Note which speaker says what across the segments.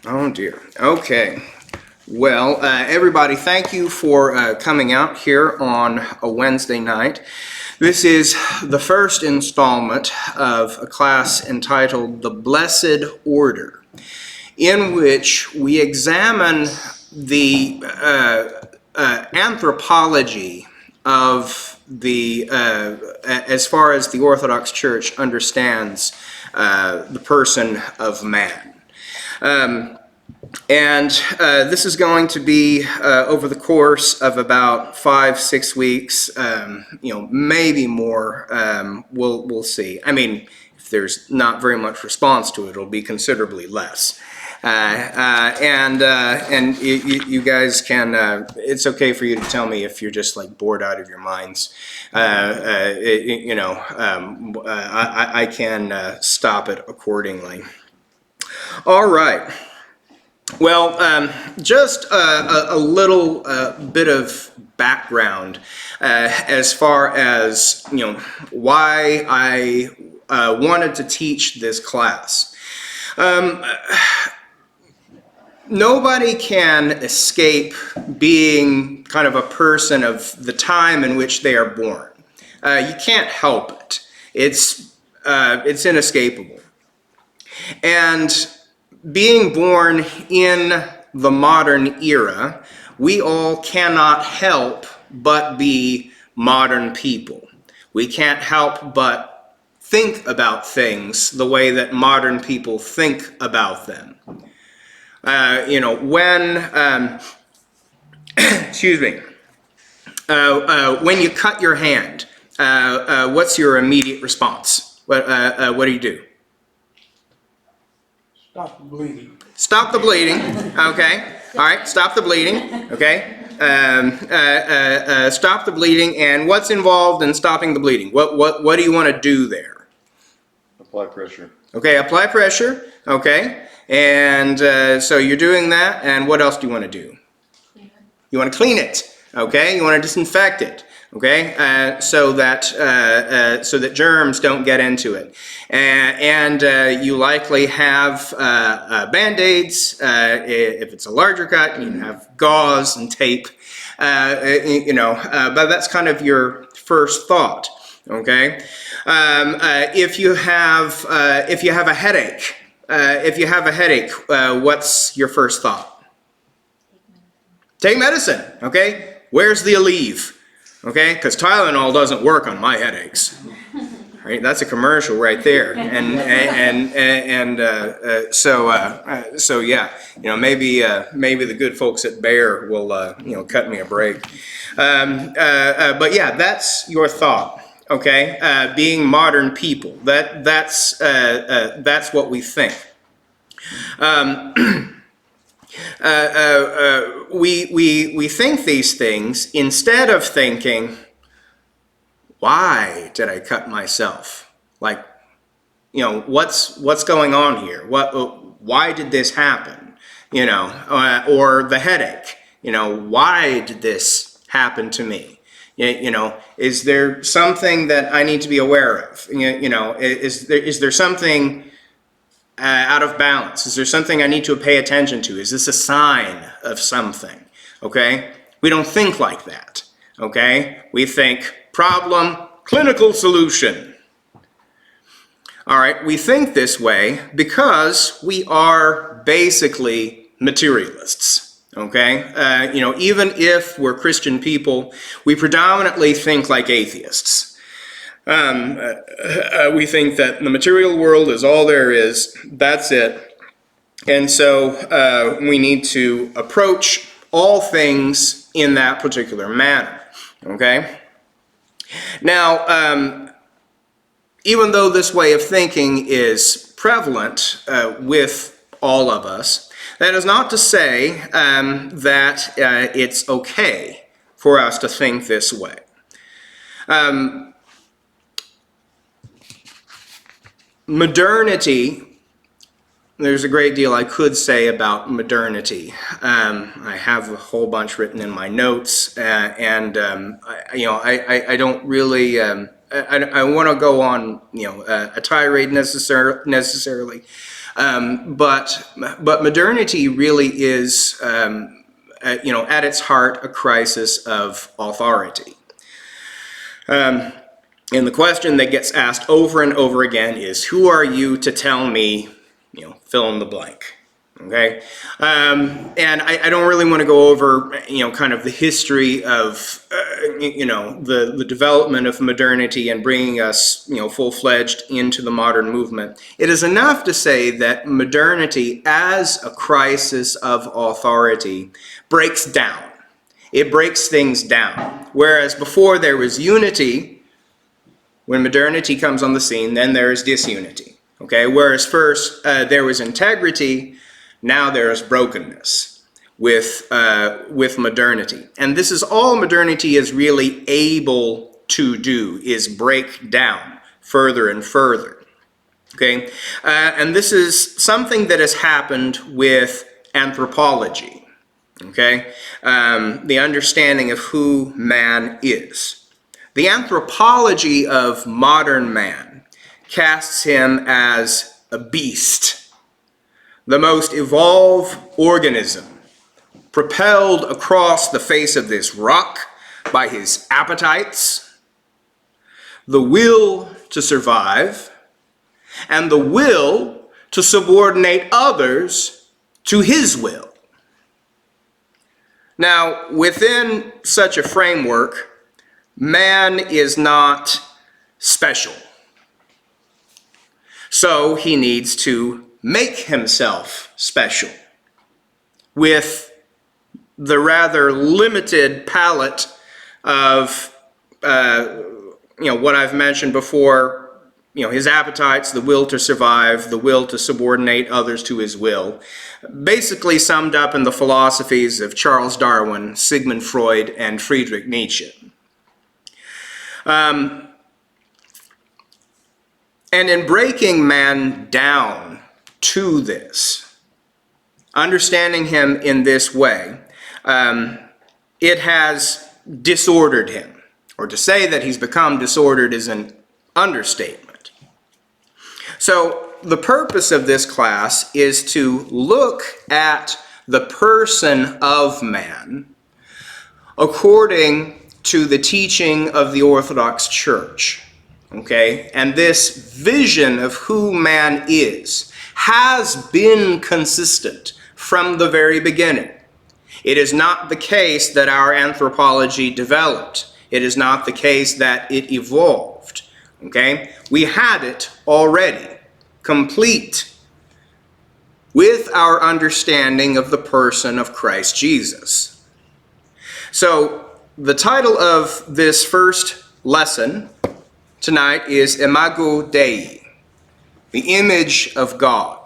Speaker 1: Oh dear. Okay. Well, everybody, thank you for coming out here on a Wednesday night. This is the first installment of a class entitled The Blessed Order, in which we examine the anthropology of the, as far as the Orthodox Church understands the person of man. And this is going to be over the course of about 5-6 weeks, maybe more. We'll see. I mean, if there's not very much response to it, it'll be considerably less. And you guys can. It's okay for you to tell me if you're just like bored out of your minds. I can stop it accordingly. All right. Well, just a little bit of background as far as why I wanted to teach this class. Nobody can escape being kind of a person of the time in which they are born. You can't help it. It's inescapable. And being born in the modern era, we all cannot help but be modern people. We can't help but think about things the way that modern people think about them. When you cut your hand, what's your immediate response? What do you do?
Speaker 2: Stop the bleeding.
Speaker 1: Stop the bleeding. Okay. All right. Stop the bleeding. Okay. Stop the bleeding. And what's involved in stopping the bleeding? What do you want to do there?
Speaker 3: Apply pressure.
Speaker 1: Okay. Apply pressure. Okay. And so you're doing that. And what else do you want to do? You want to clean it. Okay. You want to disinfect it. Okay, so that germs don't get into it, and you likely have Band-Aids. If it's a larger cut, you have gauze and tape. But that's kind of your first thought. Okay, if you have a headache, what's your first thought? Take medicine. Okay, where's the Aleve? Okay, because Tylenol doesn't work on my headaches. Right, that's a commercial right there, so yeah, maybe the good folks at Bayer will cut me a break. But yeah, that's your thought. Okay, being modern people, that's what we think. We think these things instead of thinking, why did I cut myself? Like, what's going on here? Why did this happen? Or the headache. Why did this happen to me? Is there something that I need to be aware of? Is there something out of balance? Is there something I need to pay attention to? Is this a sign of something? Okay? We don't think like that. Okay? We think problem, clinical solution. All right, we think this way because we are basically materialists. Okay? Even if we're Christian people, we predominantly think like atheists. We think that the material world is all there is, that's it. And so we need to approach all things in that particular manner, okay? Now, even though this way of thinking is prevalent with all of us, that is not to say that it's okay for us to think this way. Modernity, there's a great deal I could say about modernity. I have a whole bunch written in my notes, I don't really, I want to go on, a tirade necessarily, But modernity really is, at its heart, a crisis of authority. And the question that gets asked over and over again is, who are you to tell me, fill in the blank? Okay, and I don't really want to go over, kind of the history of, the development of modernity and bringing us, full-fledged into the modern movement. It is enough to say that modernity, as a crisis of authority, breaks down. It breaks things down. Whereas before there was unity, when modernity comes on the scene, then there is disunity. Okay, whereas first there was integrity, now there is brokenness with modernity. And this is all modernity is really able to do, is break down further and further. Okay, and this is something that has happened with anthropology. Okay, the understanding of who man is. The anthropology of modern man casts him as a beast, the most evolved organism, propelled across the face of this rock by his appetites, the will to survive, and the will to subordinate others to his will. Now, within such a framework, man is not special. So he needs to make himself special with the rather limited palette of, what I've mentioned before, his appetites, the will to survive, the will to subordinate others to his will, basically summed up in the philosophies of Charles Darwin, Sigmund Freud, and Friedrich Nietzsche. And in breaking man down to this, understanding him in this way, it has disordered him. Or to say that he's become disordered is an understatement. So the purpose of this class is to look at the person of man according to the teaching of the Orthodox Church. Okay? And this vision of who man is has been consistent from the very beginning. It is not the case that our anthropology developed. It is not the case that it evolved. Okay? We had it already, complete, with our understanding of the person of Christ Jesus. So, the title of this first lesson tonight is Imago Dei, the image of God.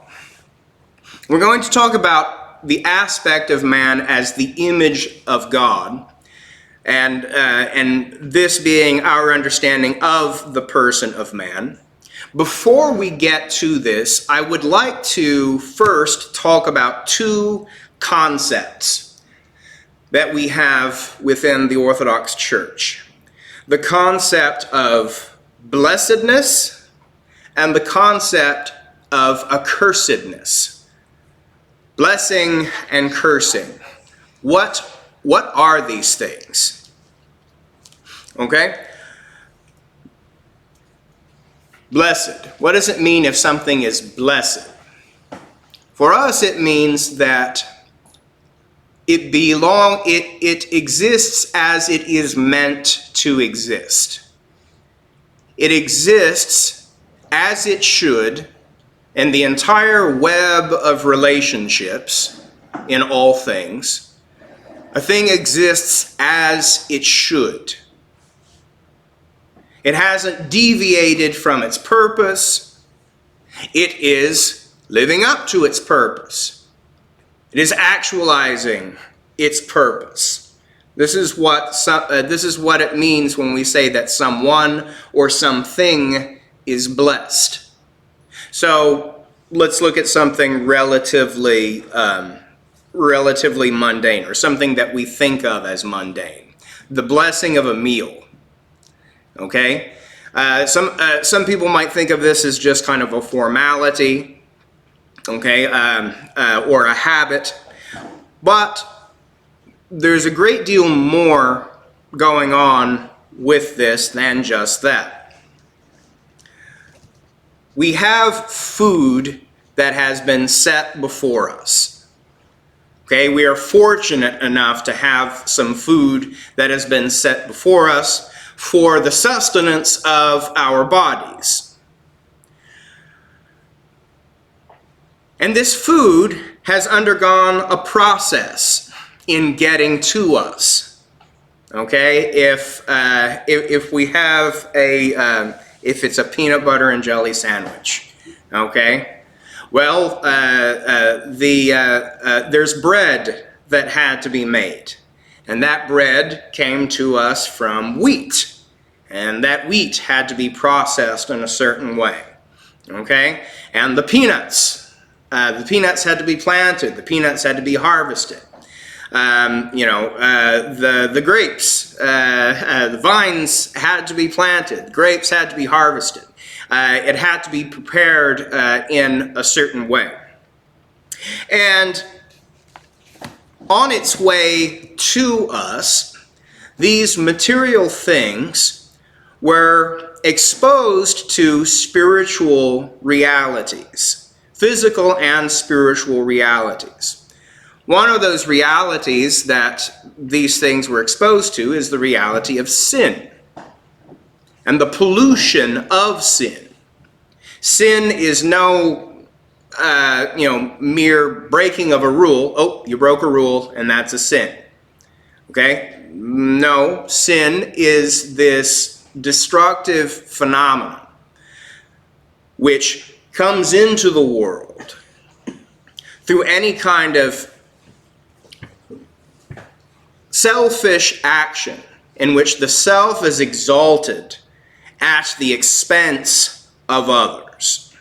Speaker 1: We're going to talk about the aspect of man as the image of God, and this being our understanding of the person of man. Before we get to this, I would like to first talk about two concepts that we have within the Orthodox Church. The concept of blessedness and the concept of accursedness. Blessing and cursing. What are these things? Okay? Blessed. What does it mean if something is blessed? For us, it means that it exists as it is meant to exist. It exists as it should in the entire web of relationships in all things. A thing exists as it should. It hasn't deviated from its purpose. It is living up to its purpose. It is actualizing its purpose. This is what it means when we say that someone or something is blessed. So let's look at something relatively mundane, or something that we think of as mundane. The blessing of a meal. Okay? Some people might think of this as just kind of a formality. okay, or a habit. But there's a great deal more going on with this than just that. We have food that has been set before us. Okay, we are fortunate enough to have some food that has been set before us for the sustenance of our bodies. And this food has undergone a process in getting to us. Okay, if we have if it's a peanut butter and jelly sandwich, okay, well, there's bread that had to be made, and that bread came to us from wheat, and that wheat had to be processed in a certain way, okay, and the peanuts had to be planted, the peanuts had to be harvested. The grapes, the vines had to be planted, the grapes had to be harvested. It had to be prepared in a certain way. And on its way to us, these material things were exposed to spiritual realities, physical and spiritual realities. One of those realities that these things were exposed to is the reality of sin and the pollution of sin. Sin is no, mere breaking of a rule. Oh, you broke a rule and that's a sin. Okay? No, sin is this destructive phenomenon which comes into the world through any kind of selfish action in which the self is exalted at the expense of others.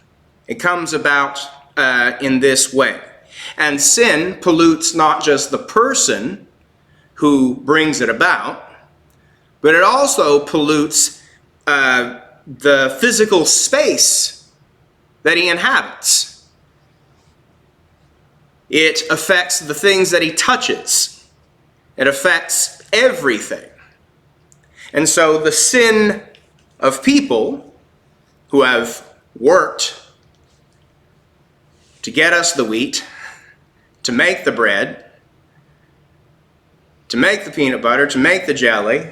Speaker 1: It comes about in this way. And sin pollutes not just the person who brings it about, but it also pollutes the physical space that he inhabits. It affects the things that he touches. It affects everything. And so the sin of people who have worked to get us the wheat, to make the bread, to make the peanut butter, to make the jelly,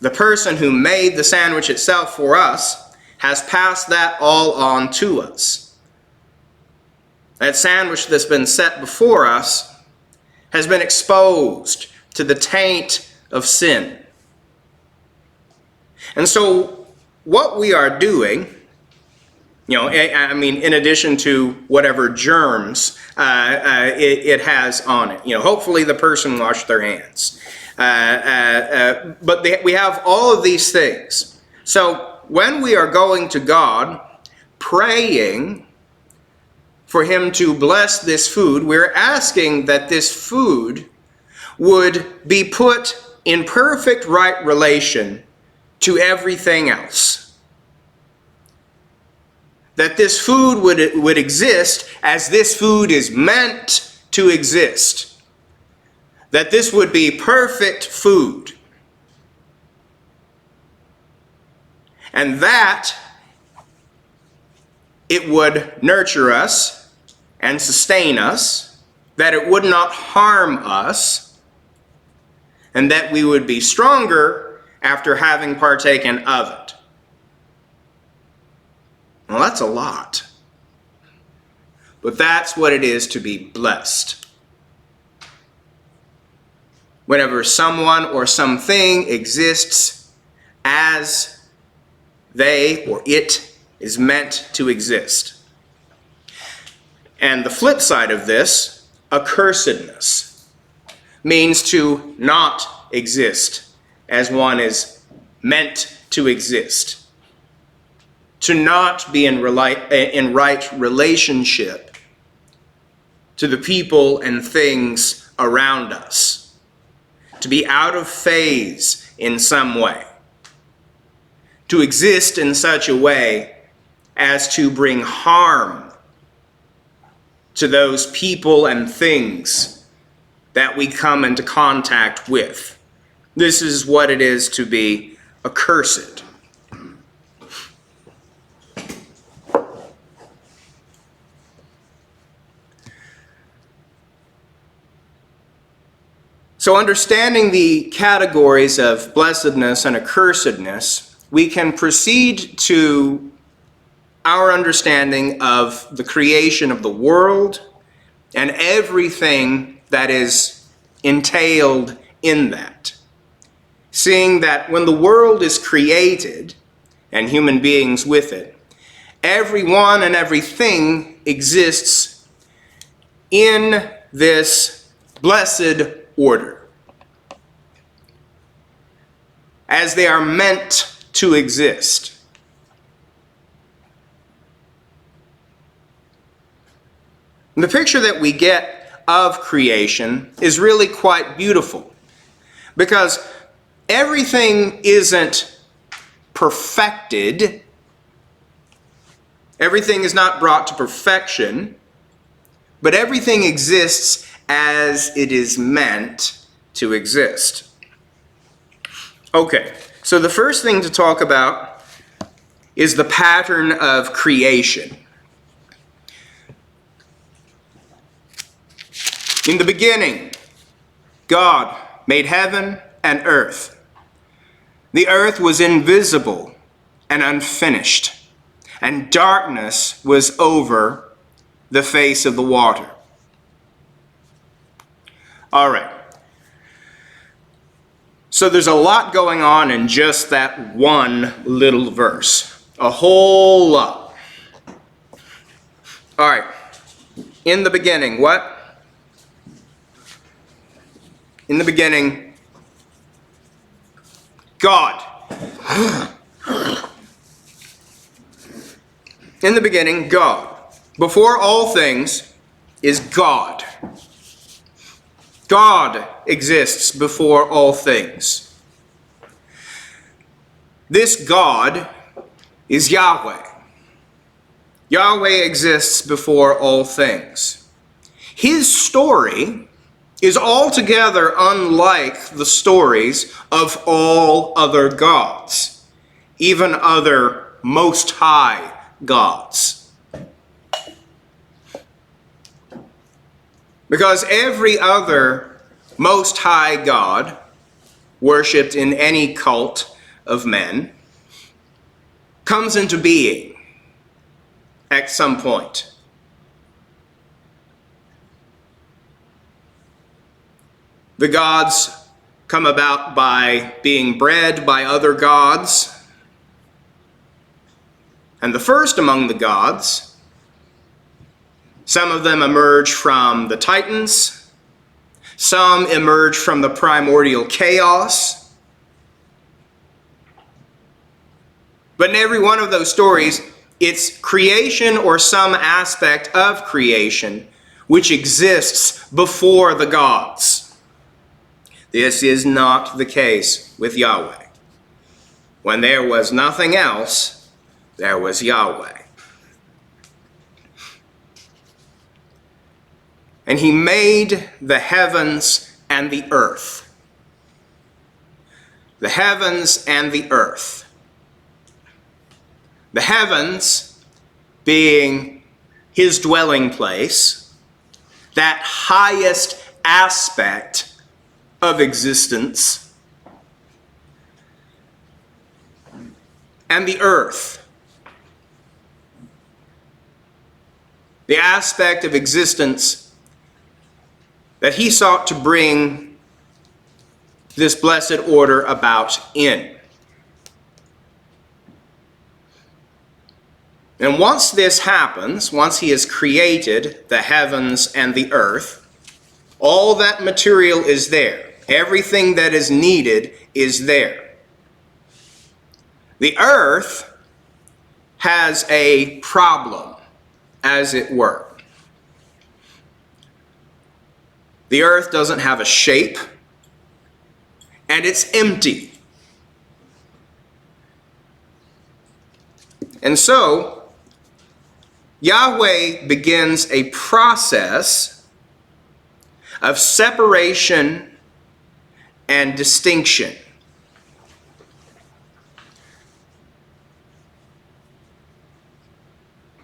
Speaker 1: the person who made the sandwich itself for us has passed that all on to us. That sandwich that's been set before us has been exposed to the taint of sin. And so what we are doing, in addition to whatever germs it has on it, hopefully the person washed their hands. But we have all of these things. So when we are going to God, praying for Him to bless this food, we're asking that this food would be put in perfect right relation to everything else. That this food would exist as this food is meant to exist. That this would be perfect food. And that it would nurture us and sustain us, that it would not harm us, and that we would be stronger after having partaken of it. Well, that's a lot. But that's what it is to be blessed. Whenever someone or something exists as they or it is meant to exist. And the flip side of this, accursedness, means to not exist as one is meant to exist. To not be in right relationship to the people and things around us. To be out of phase in some way. To exist in such a way as to bring harm to those people and things that we come into contact with. This is what it is to be accursed. So understanding the categories of blessedness and accursedness, we can proceed to our understanding of the creation of the world and everything that is entailed in that. Seeing that when the world is created, and human beings with it, everyone and everything exists in this blessed order, as they are meant to exist. And the picture that we get of creation is really quite beautiful, because everything isn't perfected. Everything is not brought to perfection, but everything exists as it is meant to exist. Okay, so the first thing to talk about is the pattern of creation. In the beginning, God made heaven and earth. The earth was invisible and unfinished, and darkness was over the face of the water. All right. So there's a lot going on in just that one little verse. A whole lot. All right. In the beginning, what? In the beginning, God. In the beginning, God. Before all things is God. God exists before all things. This God is Yahweh. Yahweh exists before all things. His story is altogether unlike the stories of all other gods, even other most high gods. Because every other most high god worshipped in any cult of men comes into being at some point. The gods come about by being bred by other gods. And the first among the gods, some of them emerge from the Titans, some emerge from the primordial chaos. But in every one of those stories, it's creation or some aspect of creation which exists before the gods. This is not the case with Yahweh. When there was nothing else, there was Yahweh. And he made the heavens and the earth. The heavens and the earth. The heavens being his dwelling place, that highest aspect of existence, and the earth, the aspect of existence that he sought to bring this blessed order about in. And once this happens, once he has created the heavens and the earth, all that material is there. Everything that is needed is there. The earth has a problem, as it were. The earth doesn't have a shape, and it's empty. And so, Yahweh begins a process of separation and distinction.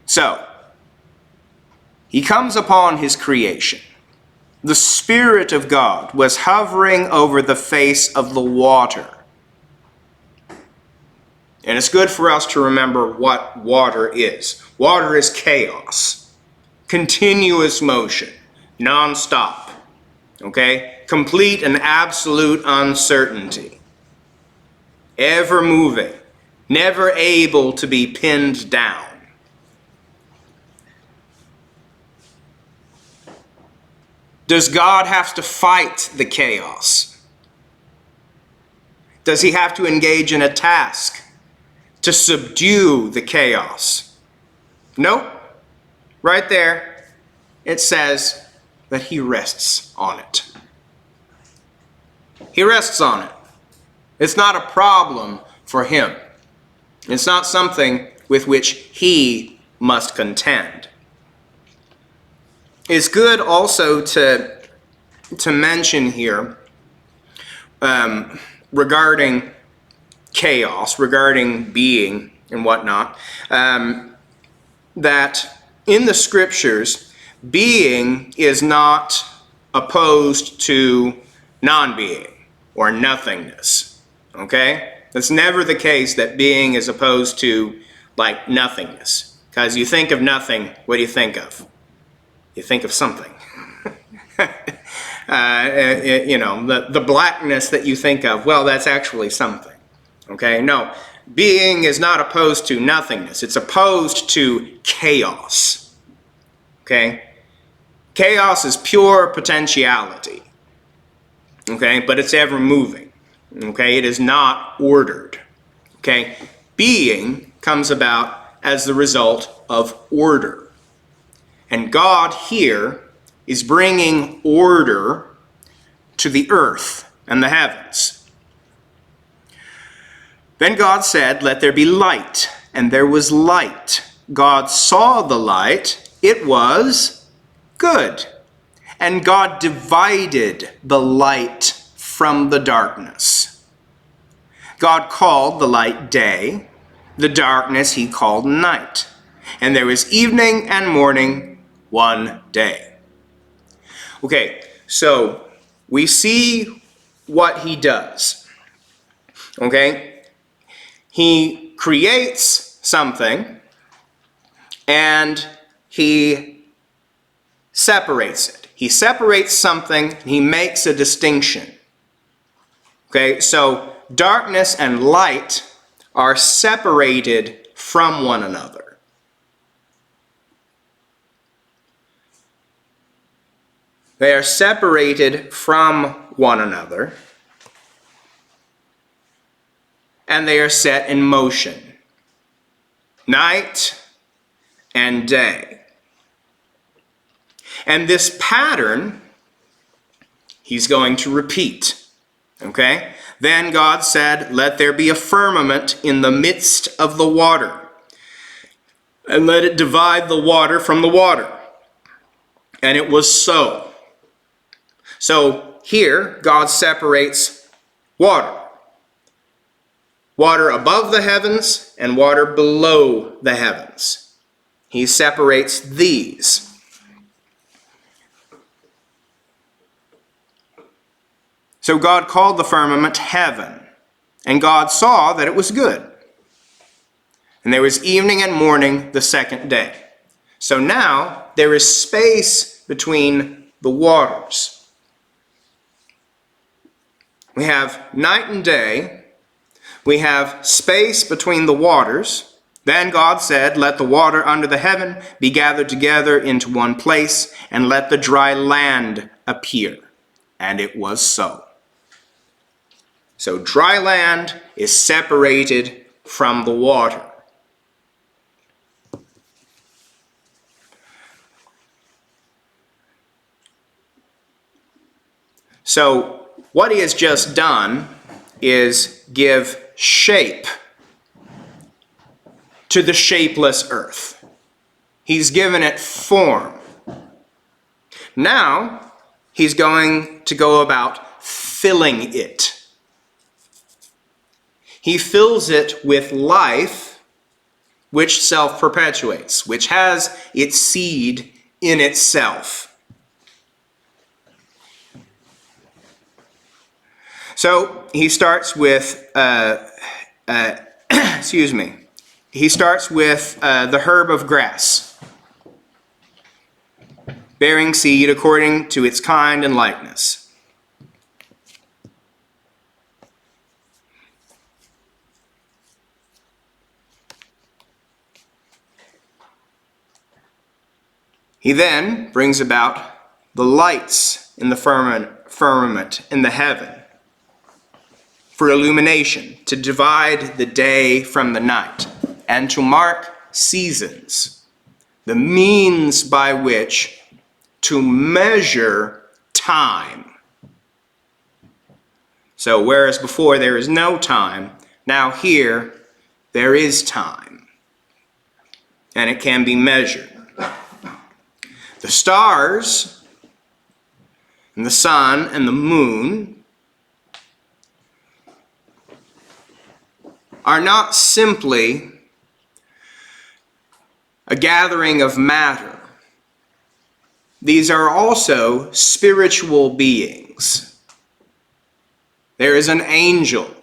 Speaker 1: So, he comes upon his creation. The Spirit of God was hovering over the face of the water. And it's good for us to remember what water is. Water is chaos, continuous motion, non-stop, okay? Complete and absolute uncertainty, ever moving, never able to be pinned down. Does God have to fight the chaos? Does he have to engage in a task to subdue the chaos? Nope. Right there, it says that he rests on it. He rests on it. It's not a problem for him. It's not something with which he must contend. It's good also to mention here regarding chaos, regarding being and whatnot, that in the scriptures, being is not opposed to non-being or nothingness, okay? It's never the case that being is opposed to, like, nothingness. Because you think of nothing, what do you think of? You think of something. The blackness that you think of, well, that's actually something. Okay, no. Being is not opposed to nothingness. It's opposed to chaos. Okay? Chaos is pure potentiality. Okay? But it's ever moving. Okay? It is not ordered. Okay? Being comes about as the result of order. And God here is bringing order to the earth and the heavens. Then God said, "Let there be light," and there was light. God saw the light, it was good. And God divided the light from the darkness. God called the light day, the darkness he called night. And there was evening and morning one day. Okay, so we see what he does. Okay? He creates something and he separates it. He separates something, he makes a distinction. Okay, so darkness and light are separated from one another. They are separated from one another, and they are set in motion, night and day. And this pattern, he's going to repeat, okay? Then God said, "Let there be a firmament in the midst of the water, and let it divide the water from the water." And it was so. So here, God separates water. Water above the heavens and water below the heavens. He separates these. So God called the firmament heaven, and God saw that it was good. And there was evening and morning the second day. So now there is space between the waters. We have night and day. We have space between the waters. Then God said, "Let the water under the heaven be gathered together into one place, and let the dry land appear." And it was so. So dry land is separated from the water. So what he has just done is give shape to the shapeless earth. He's given it form. Now, he's going to go about filling it. He fills it with life, which self-perpetuates, which has its seed in itself. So he starts with, He starts with the herb of grass, bearing seed according to its kind and likeness. He then brings about the lights in the firmament in the heaven for illumination, to divide the day from the night, and to mark seasons, the means by which to measure time. So whereas before there is no time, now here there is time, and it can be measured. The stars and the sun and the moon are not simply a gathering of matter. These are also spiritual beings. There is an angel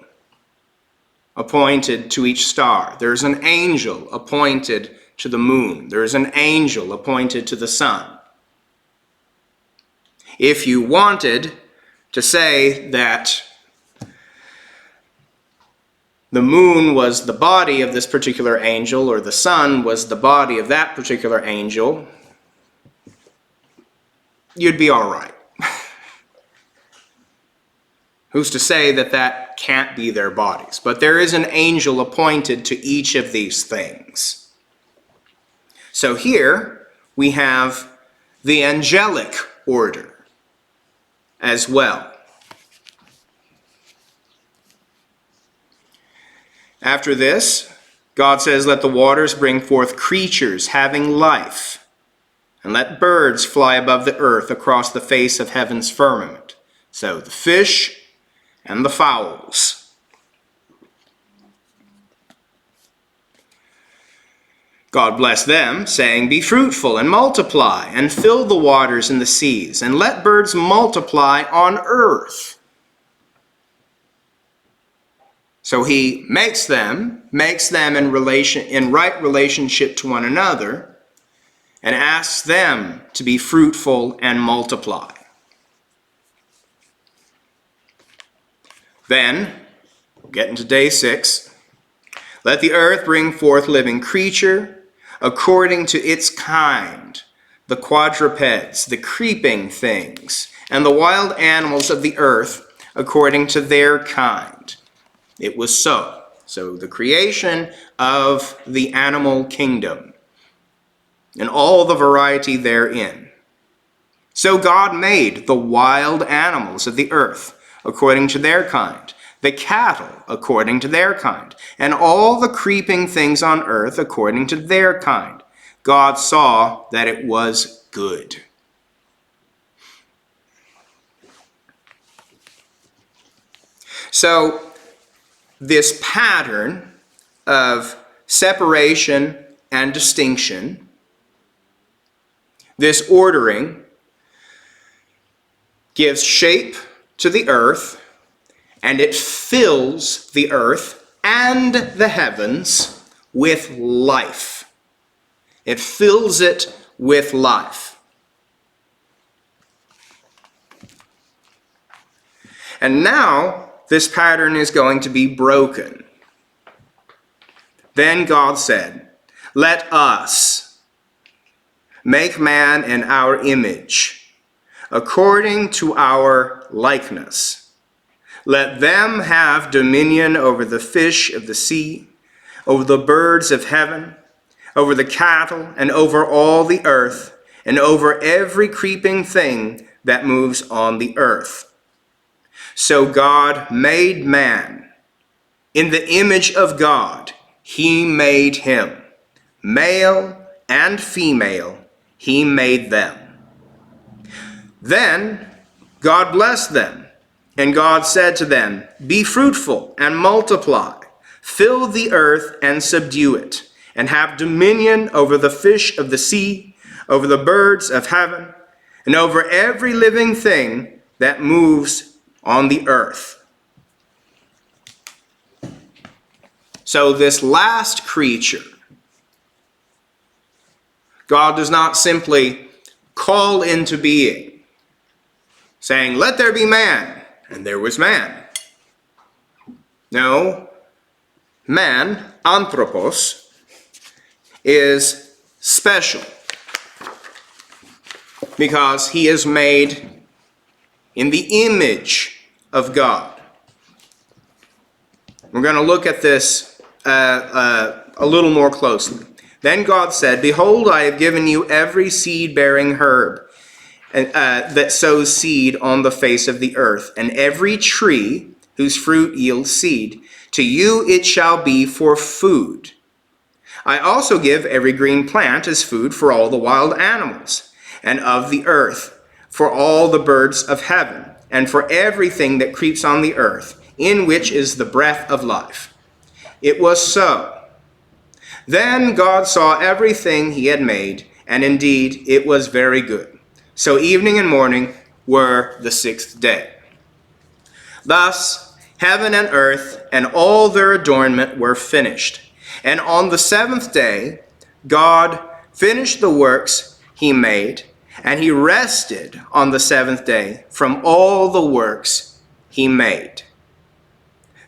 Speaker 1: appointed to each star. There is an angel appointed to the moon. There is an angel appointed to the sun. If you wanted to say that the moon was the body of this particular angel, or the sun was the body of that particular angel, you'd be all right. Who's to say that that can't be their bodies? But there is an angel appointed to each of these things. So here we have the angelic order as well. After this, God says, "Let the waters bring forth creatures having life, and let birds fly above the earth across the face of heaven's firmament." So the fish and the fowls. God blessed them, saying, "Be fruitful and multiply, and fill the waters and the seas, and let birds multiply on earth." So he makes them in right relationship to one another, and asks them to be fruitful and multiply. Then, getting to day 6, "Let the earth bring forth living creature according to its kind, the quadrupeds, the creeping things, and the wild animals of the earth according to their kind." It was so. So the creation of the animal kingdom and all the variety therein. So God made the wild animals of the earth according to their kind, the cattle according to their kind, and all the creeping things on earth according to their kind. God saw that it was good. So this pattern of separation and distinction, this ordering, gives shape to the earth, and it fills the earth and the heavens with life. It fills it with life. And now this pattern is going to be broken. Then God said, "Let us make man in our image, according to our likeness. Let them have dominion over the fish of the sea, over the birds of heaven, over the cattle, and over all the earth, and over every creeping thing that moves on the earth." So God made man. In the image of God, he made him. Male and female, he made them. Then God blessed them, and God said to them, "Be fruitful and multiply, fill the earth and subdue it, and have dominion over the fish of the sea, over the birds of heaven, and over every living thing that moves on the earth." So this last creature, God does not simply call into being, saying, "Let there be man," and there was man. No, man, anthropos, is special because he is made in the image of God. We're going to look at this a little more closely. Then God said, "Behold, I have given you every seed-bearing herb that sows seed on the face of the earth, and every tree whose fruit yields seed. To you it shall be for food. I also give every green plant as food for all the wild animals, and of the earth, for all the birds of heaven, and for everything that creeps on the earth, in which is the breath of life." It was so. Then God saw everything he had made, and indeed it was very good. So evening and morning were the sixth day. Thus heaven and earth and all their adornment were finished. And on the seventh day God finished the works he made, and he rested on the seventh day from all the works he made.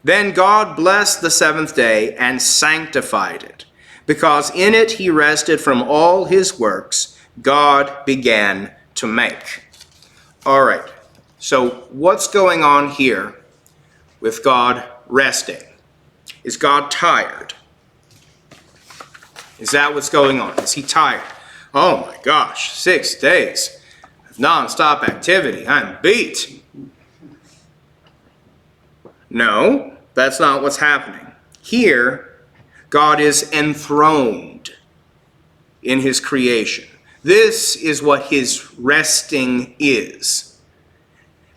Speaker 1: Then God blessed the seventh day and sanctified it, because in it he rested from all his works God began to make. All right, so what's going on here with God resting? Is God tired? Is that what's going on? Is he tired? Oh my gosh, 6 days of non-stop activity. I'm beat. No, that's not what's happening. Here, God is enthroned in his creation. This is what his resting is.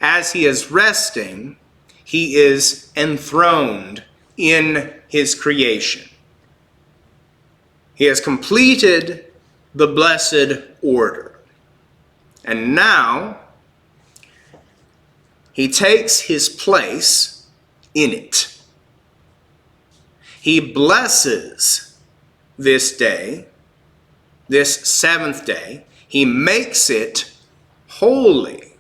Speaker 1: As he is resting, he is enthroned in his creation. He has completed the blessed order. And now, he takes his place in it. He blesses this day, this seventh day. He makes it holy.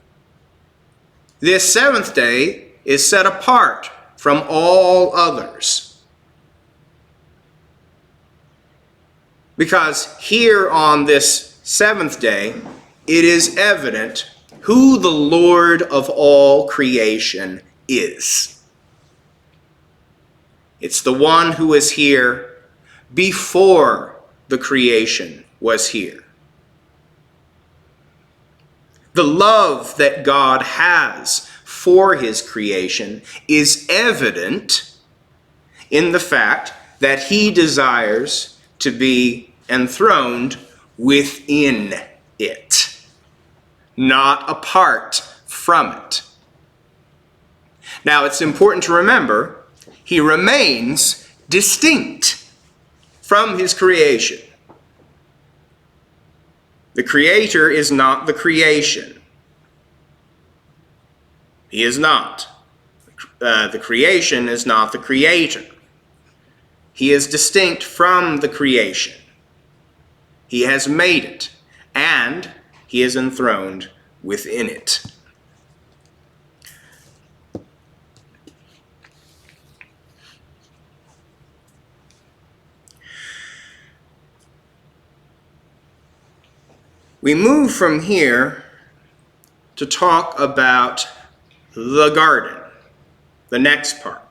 Speaker 1: This seventh day is set apart from all others. Because here on this seventh day, it is evident who the Lord of all creation is. It's the one who was here before the creation was here. The love that God has for his creation is evident in the fact that he desires to be enthroned within it, not apart from it. Now, it's important to remember, he remains distinct from his creation. The Creator is not the creation. He is not. The creation is not the Creator. He is distinct from the creation. He has made it, and he is enthroned within it. We move from here to talk about the garden, the next part.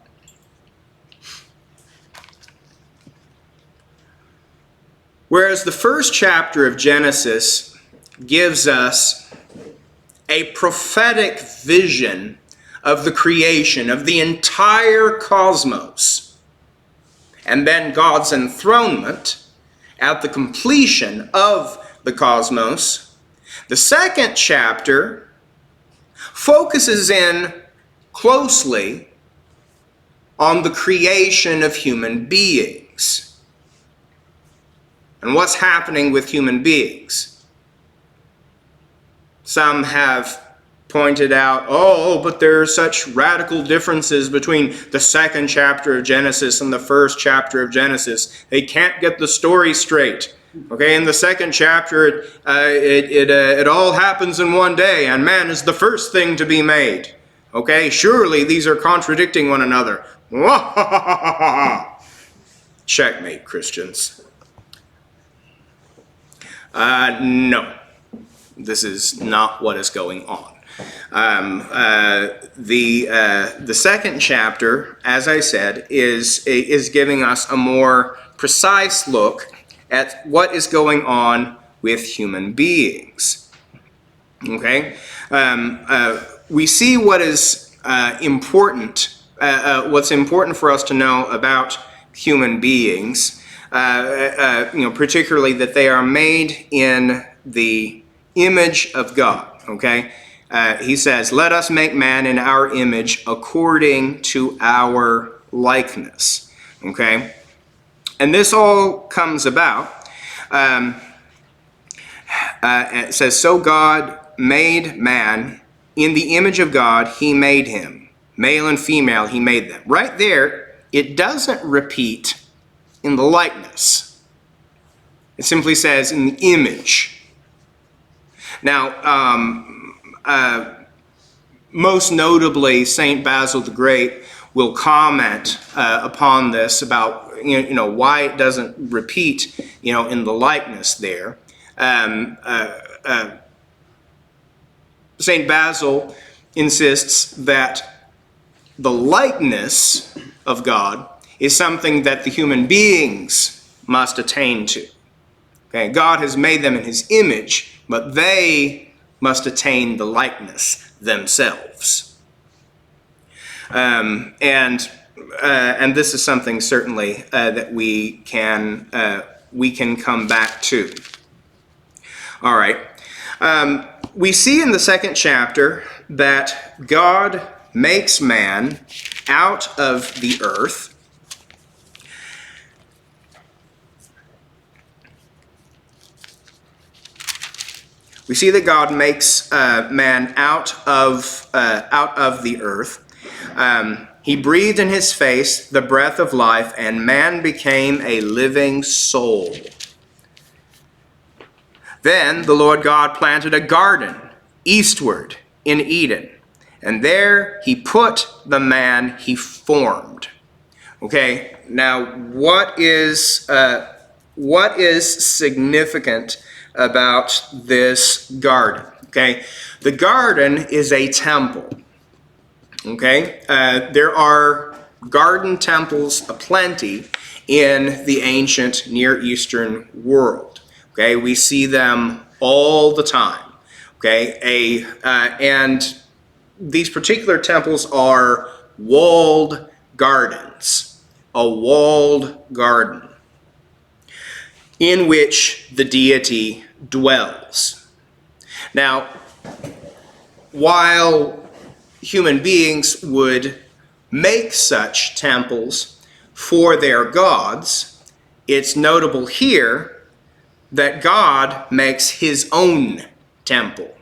Speaker 1: Whereas the first chapter of Genesis gives us a prophetic vision of the creation, of the entire cosmos, and then God's enthronement, at the completion of the cosmos. The second chapter focuses in closely on the creation of human beings and what's happening with human beings. Some have pointed out, but there are such radical differences between the second chapter of Genesis and the first chapter of Genesis. They can't get the story straight. Okay, in the second chapter, it all happens in one day, and man is the first thing to be made. Okay, surely these are contradicting one another. Checkmate, Christians. No, this is not what is going on. The second chapter, as I said, is giving us a more precise look at what is going on with human beings. Okay, we see what is important. What's important for us to know about human beings, particularly that they are made in the image of God. Okay. He says, let us make man in our image according to our likeness. Okay? And this all comes about. It says, so God made man in the image of God, he made him. Male and female, he made them. Right there, it doesn't repeat in the likeness. It simply says in the image. Now, most notably, St. Basil the Great will comment upon this about why it doesn't repeat in the likeness there. St. Basil insists that the likeness of God is something that the human beings must attain to. Okay, God has made them in his image, but they must attain the likeness themselves. And this is something certainly that we can come back to. All right. We see in the second chapter that God makes man out of the earth. We see that God makes man out of the earth. He breathed in his face the breath of life, and man became a living soul. Then the Lord God planted a garden eastward in Eden, and there he put the man he formed. Okay, now what is significant about this garden? Okay, the garden is a temple. Okay, there are garden temples aplenty in the ancient Near Eastern world. Okay, we see them all the time. Okay, and these particular temples are walled gardens, a walled garden in which the deity dwells. Now, while human beings would make such temples for their gods, it's notable here that God makes his own temple.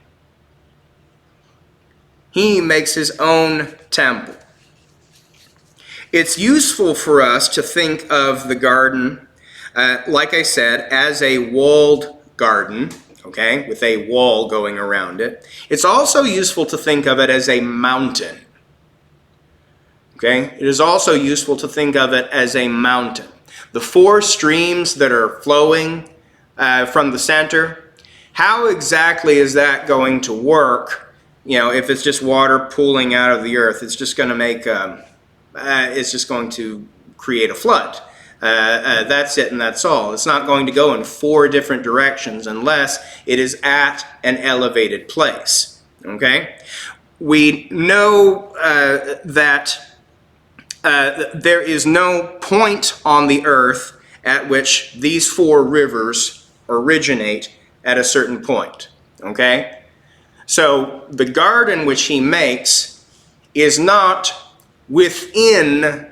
Speaker 1: He makes his own temple. It's useful for us to think of the garden, like I said, as a walled garden, okay, with a wall going around it. It's also useful to think of it as a mountain. Okay, it is also useful to think of it as a mountain. The four streams that are flowing from the center, how exactly is that going to work? If it's just water pooling out of the earth, it's just going to make, it's just going to create a flood. That's it and that's all. It's not going to go in four different directions unless it is at an elevated place. Okay? We know that there is no point on the earth at which these four rivers originate at a certain point. Okay? So the garden which he makes is not within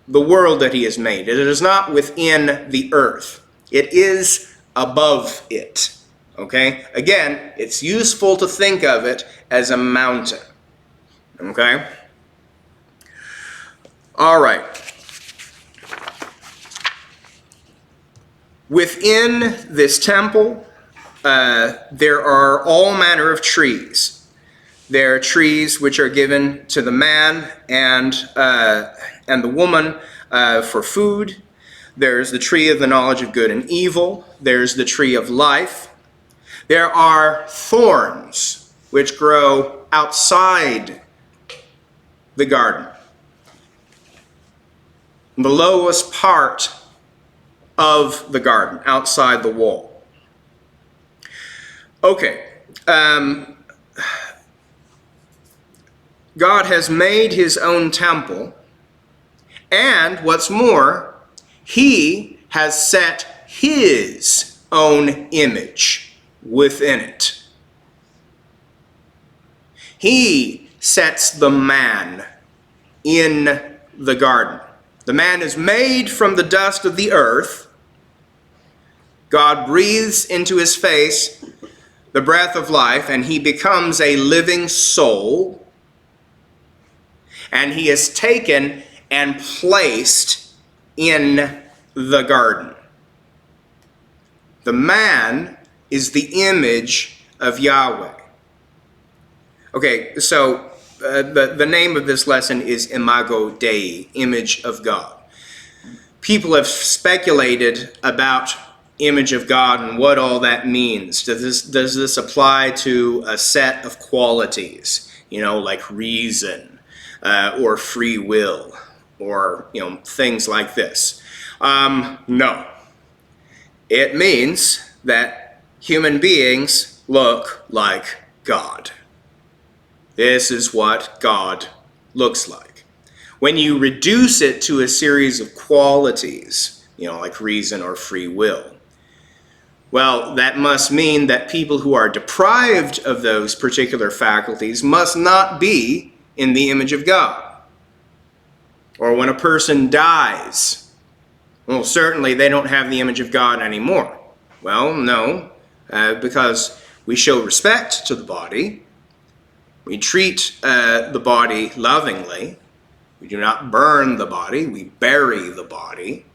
Speaker 1: the world that he has made. It is not within the earth. It is above it. Okay? Again, it's useful to think of it as a mountain. Okay? All right. Within this temple, there are all manner of trees. There are trees which are given to the man and the woman for food. There's the tree of the knowledge of good and evil. There's the tree of life. There are thorns which grow outside the garden. The lowest part of the garden, outside the wall. Okay. God has made his own temple, and what's more, he has set his own image within it. He sets the man in the garden. The man is made from the dust of the earth. God breathes into his face the breath of life, and he becomes a living soul. And he is taken and placed in the garden. The man is the image of Yahweh. Okay, so the name of this lesson is Imago Dei, image of God. People have speculated about image of God and what all that means. Does this apply to a set of qualities, like reason or free will or things like this? No. It means that human beings look like God. This is what God looks like. When you reduce it to a series of qualities, like reason or free will, well, that must mean that people who are deprived of those particular faculties must not be in the image of God. Or when a person dies, well, certainly they don't have the image of God anymore. Well, no, because we show respect to the body. We treat the body lovingly. We do not burn the body. We bury the body.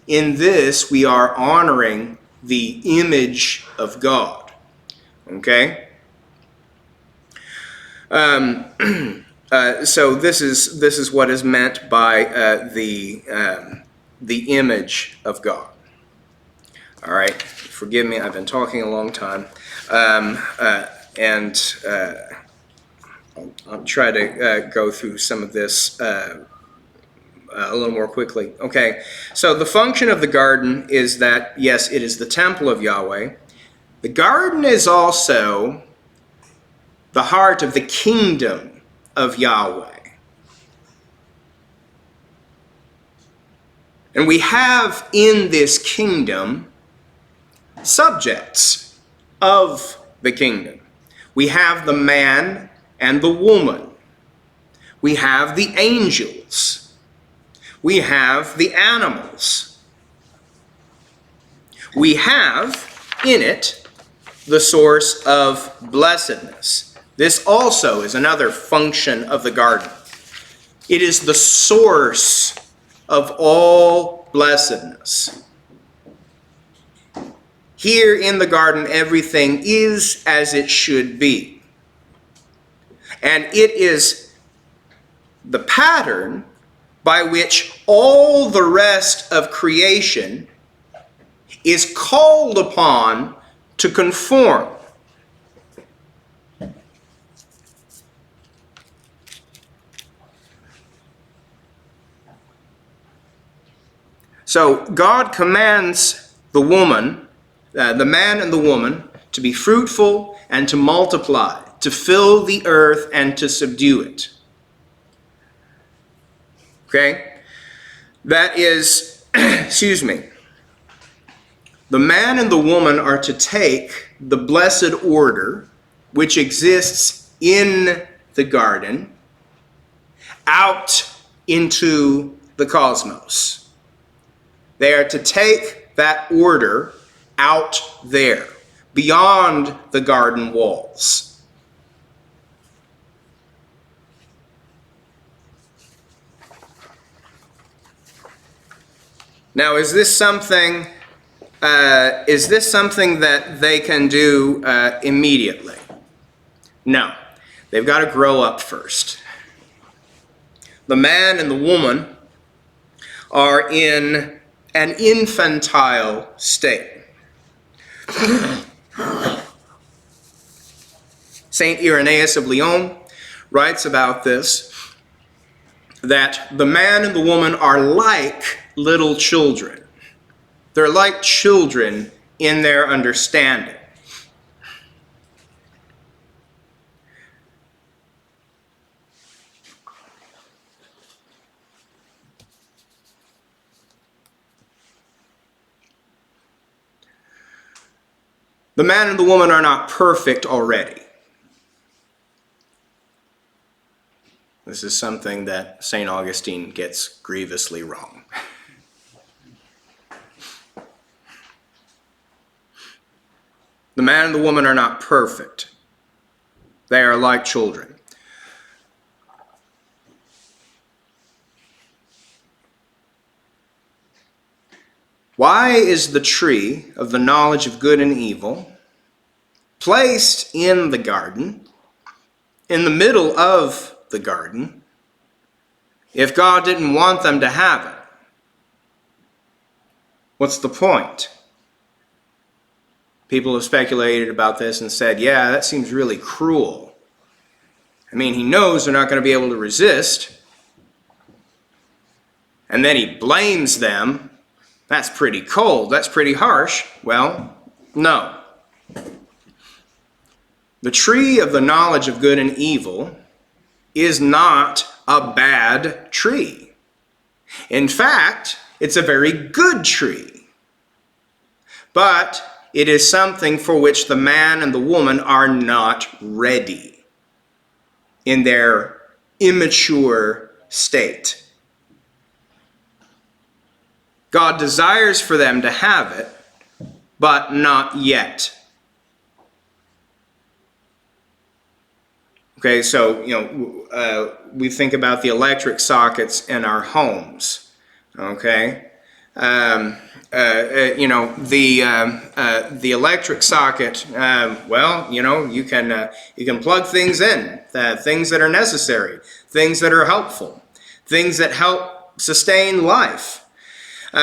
Speaker 1: In this, we are honoring the image of God. Okay? So this is what is meant by the image of God. All right. Forgive me. I've been talking a long time, and I'll try to go through some of this a little more quickly. Okay, so the function of the garden is that, yes, it is the temple of Yahweh. The garden is also the heart of the kingdom of Yahweh. And we have in this kingdom subjects of the kingdom. We have the man and the woman. We have the angels. We have the animals. We have in it the source of blessedness. This also is another function of the garden. It is the source of all blessedness. Here in the garden, everything is as it should be. And it is the pattern by which all the rest of creation is called upon to conform. So God commands the woman, the man and the woman, to be fruitful and to multiply, to fill the earth and to subdue it. Okay? That is excuse me, the man and the woman are to take the blessed order which exists in the garden out into the cosmos. They are to take that order out there, beyond the garden walls. Now, is this something that they can do immediately? No. They've got to grow up first. The man and the woman are in an infantile state. Saint Irenaeus of Lyon writes about this, that the man and the woman are like little children. They're like children in their understanding. The man and the woman are not perfect already. This is something that St. Augustine gets grievously wrong. The man and the woman are not perfect. They are like children. Why is the tree of the knowledge of good and evil placed in the garden, in the middle of the garden, if God didn't want them to have it? What's the point? People have speculated about this and said, yeah, that seems really cruel. I mean, he knows they're not going to be able to resist, and then he blames them. That's pretty cold. That's pretty harsh. Well, no. The tree of the knowledge of good and evil is not a bad tree. In fact, it's a very good tree. But it is something for which the man and the woman are not ready in their immature state. God desires for them to have it, but not yet. Okay, so, we think about the electric sockets in our homes, okay? The electric socket, you can plug things in, things that are necessary, things that are helpful, things that help sustain life. Do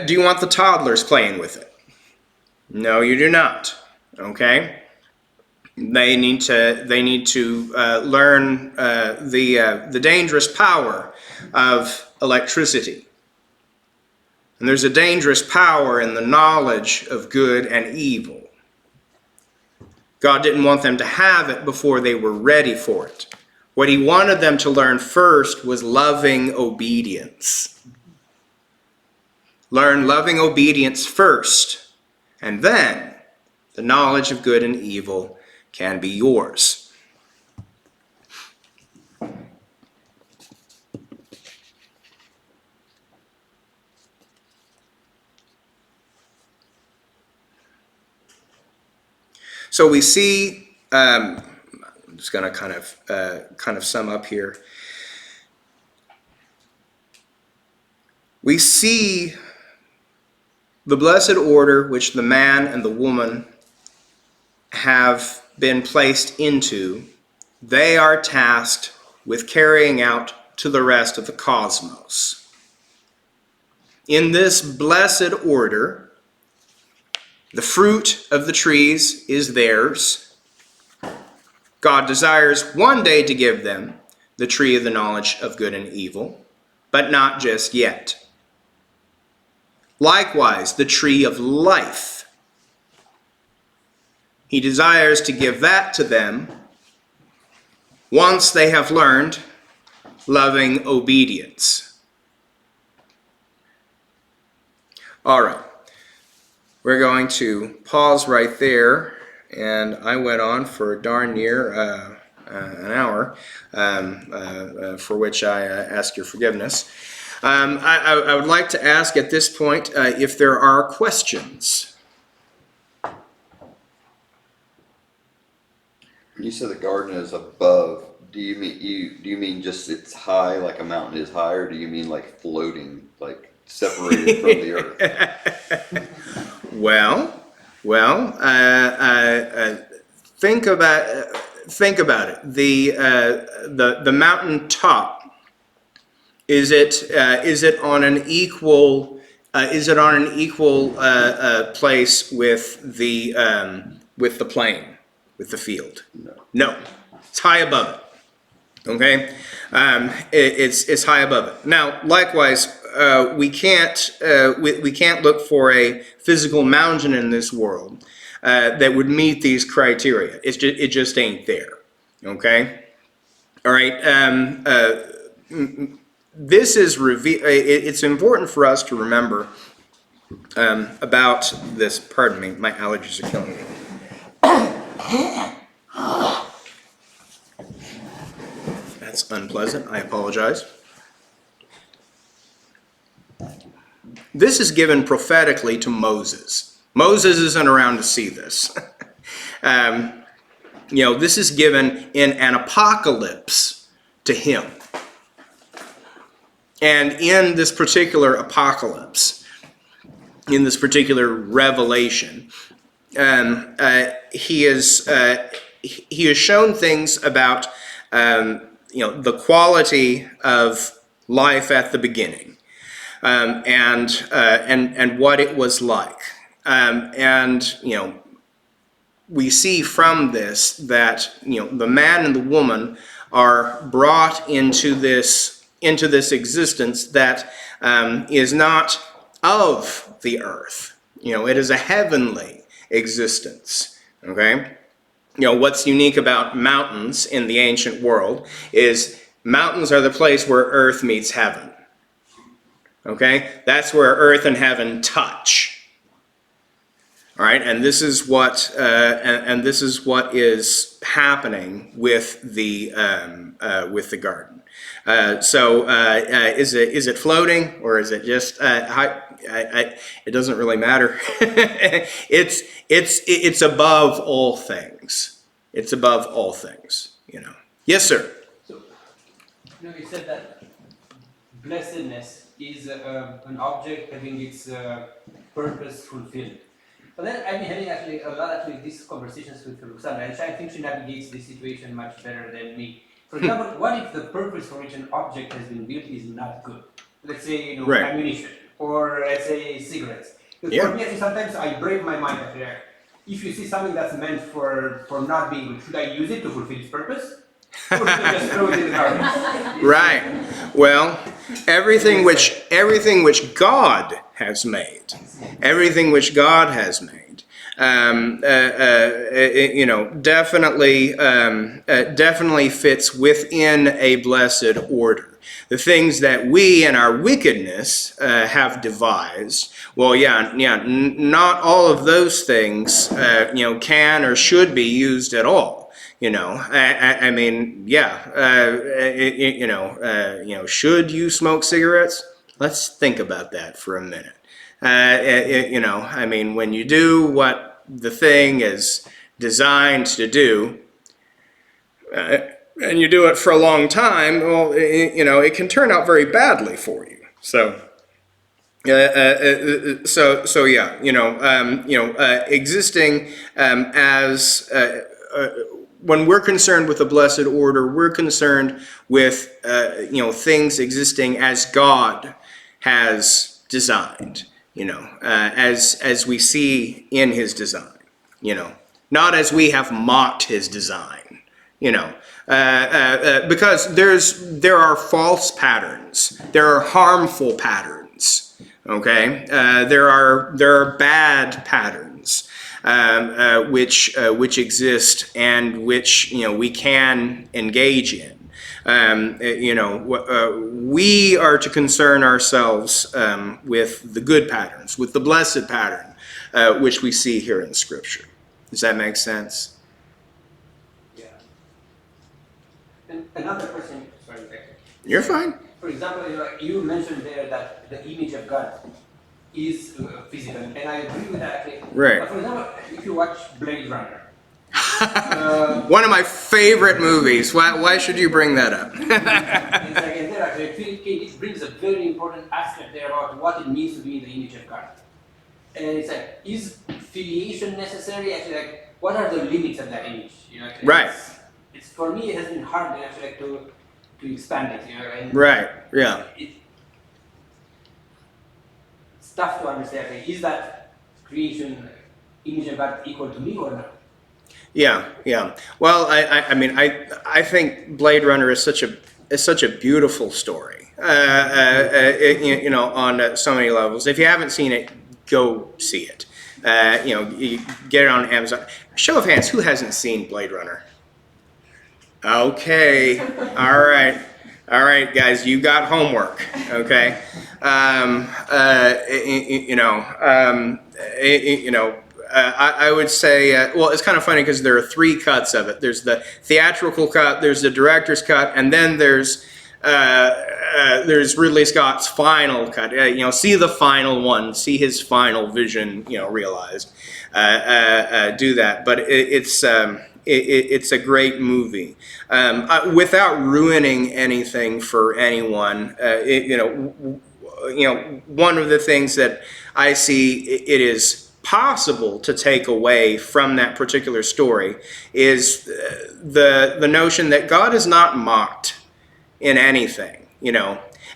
Speaker 1: you want the toddlers playing with it? No, you do not. Okay? They need to learn the dangerous power of electricity. And there's a dangerous power in the knowledge of good and evil. God didn't want them to have it before they were ready for it. What he wanted them to learn first was loving obedience. Learn loving obedience first, and then the knowledge of good and evil can be yours. So we see, I'm just going to kind of sum up here. We see the blessed order which the man and the woman have been placed into. They are tasked with carrying out to the rest of the cosmos. In this blessed order, the fruit of the trees is theirs. God desires one day to give them the tree of the knowledge of good and evil, but not just yet. Likewise, the tree of life. He desires to give that to them once they have learned loving obedience. All right. We're going to pause right there, and I went on for darn near an hour, for which I ask your forgiveness. I would like to ask at this point if there are questions.
Speaker 3: When you said the garden is above, do you mean just it's high, like a mountain is high, or do you mean like floating, like separated from the earth?
Speaker 1: Well, think about it. The mountain top, is it on an equal place with the plain, with the field? No, it's high above it. Okay, it's high above it. Now, likewise, we can't look for a physical mountain in this world that would meet these criteria. It just ain't there. Okay, all right. This is it's important for us to remember about this. Pardon me, my allergies are killing me. That's unpleasant. I apologize. This is given prophetically to Moses. Moses isn't around to see this. This is given in an apocalypse to him. And in this particular apocalypse, in this particular revelation, he is shown things about the quality of life at the beginning, and what it was like, we see from this that the man and the woman are brought into this existence that is not of the earth. It is a heavenly existence. Okay. What's unique about mountains in the ancient world is mountains are the place where earth meets heaven. Okay? That's where earth and heaven touch. All right, and this is what is happening with the garden. Is it floating, or is it just high? It doesn't really matter. It's above all things. It's above all things. Yes, sir.
Speaker 2: So, you said that blessedness is an object having its purpose fulfilled. But then I've been having a lot of these conversations with Roxana, and I think she navigates this situation much better than me. For example, what if the purpose for which an object has been built is not good? Let's say,
Speaker 1: Right.
Speaker 2: ammunition, or let's say cigarettes. Because
Speaker 1: Yeah.
Speaker 2: for me, sometimes I break my mind after that. If you see something that's meant for not being good, should I use it to fulfill its purpose? Or should I just throw it in the garbage?
Speaker 1: Right. Well, everything which God has made, definitely fits within a blessed order. The things that we in our wickedness have devised, not all of those things, can or should be used at all. Should you smoke cigarettes? Let's think about that for a minute. When you do what the thing is designed to do, and you do it for a long time, well, it can turn out very badly for you. Existing as when we're concerned with the blessed order, we're concerned with things existing as God has designed. As we see in His design. Not as we have mocked His design. Because there are false patterns, there are harmful patterns. Okay, there are bad patterns which exist and which we can engage in. We are to concern ourselves with the good patterns, with the blessed pattern, which we see here in Scripture. Does that make sense?
Speaker 2: Yeah. And another question, sorry.
Speaker 1: You're fine.
Speaker 2: For example, you mentioned there that the image of God is physical, and I agree with that actually.
Speaker 1: Right.
Speaker 2: But for example, if you watch Blade Runner,
Speaker 1: one of my favorite movies. Why should you bring that up?
Speaker 2: it's like, and there actually, it brings a very important aspect there about what it means to be in the image of God. And it's like, is filiation necessary? Actually, like, what are the limits of that image?
Speaker 1: Right.
Speaker 2: It's for me, it has been hard actually to expand it. And
Speaker 1: Right. Yeah.
Speaker 2: It's tough to understand. Like, is that creation image of God equal to me or not?
Speaker 1: Yeah. Well, I think Blade Runner is such a beautiful story. On so many levels. If you haven't seen it, go see it. You get it on Amazon. Show of hands, who hasn't seen Blade Runner? Okay. All right, guys, you got homework. Okay. I would say, well, it's kind of funny because there are 3 cuts of it. There's the theatrical cut, there's the director's cut, and then there's Ridley Scott's final cut. See the final one, see his final vision, realized. Do that, but it's a great movie. Without ruining anything for anyone, one of the things that I see it is possible to take away from that particular story is the notion that God is not mocked in anything,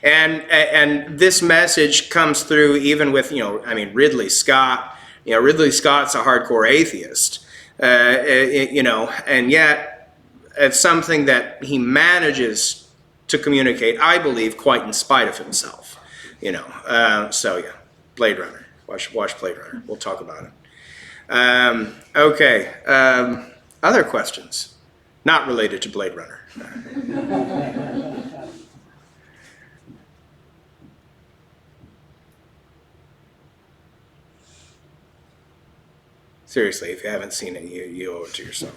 Speaker 1: and this message comes through even with Ridley Scott. Ridley Scott's a hardcore atheist, and yet it's something that he manages to communicate, I believe, quite in spite of himself. So yeah, Blade Runner. Watch Blade Runner. We'll talk about it. Okay. Other questions? Not related to Blade Runner. Seriously, if you haven't seen it, you owe it to yourself.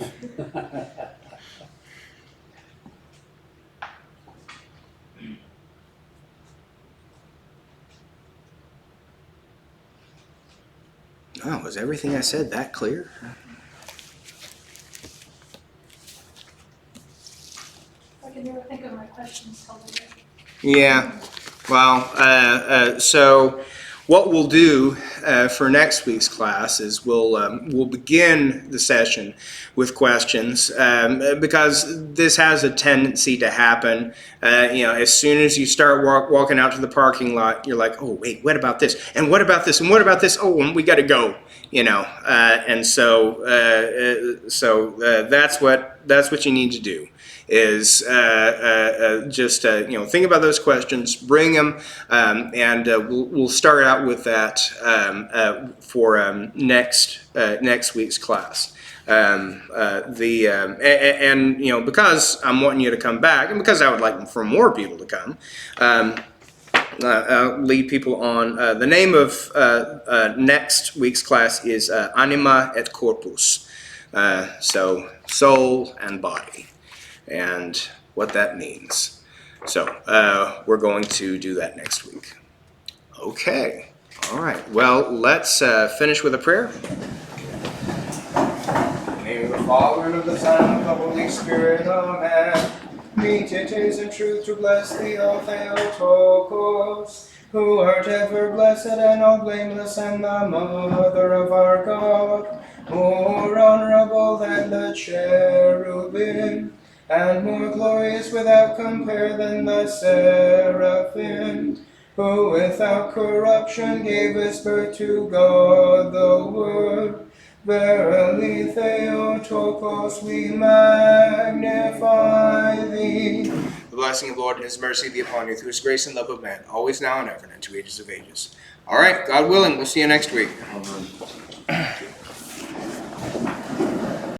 Speaker 1: Oh, was everything I said that clear?
Speaker 4: I can never think of my questions till later.
Speaker 1: Yeah. Well, so what we'll do for next week's class is we'll begin the session with questions because this has a tendency to happen. As soon as you start walking out to the parking lot, you're like, oh wait, what about this? And what about this? And what about this? Oh, and we got to go. And so that's what you need to do. Is just think about those questions, bring them, and we'll start out with that for next week's class. Because I'm wanting you to come back, and because I would like for more people to come, lead people on. The name of next week's class is Anima et Corpus, so soul and body, and what that means. So we're going to do that next week. Okay. All right. Well, let's finish with a prayer. In the name of the Father, and of the Son, and of the Holy Spirit. Amen. Meet it is in truth to bless thee, O Theotokos, who art ever blessed and all blameless, and the Mother of our God, more honorable than the cherubim, and more glorious without compare than the seraphim, who without corruption gave us birth to God the Word. Verily, Theotokos, we magnify thee. The blessing of the Lord and his mercy be upon you through his grace and love of man, always now and ever, and into ages of ages. All right, God willing, we'll see you next week. Amen.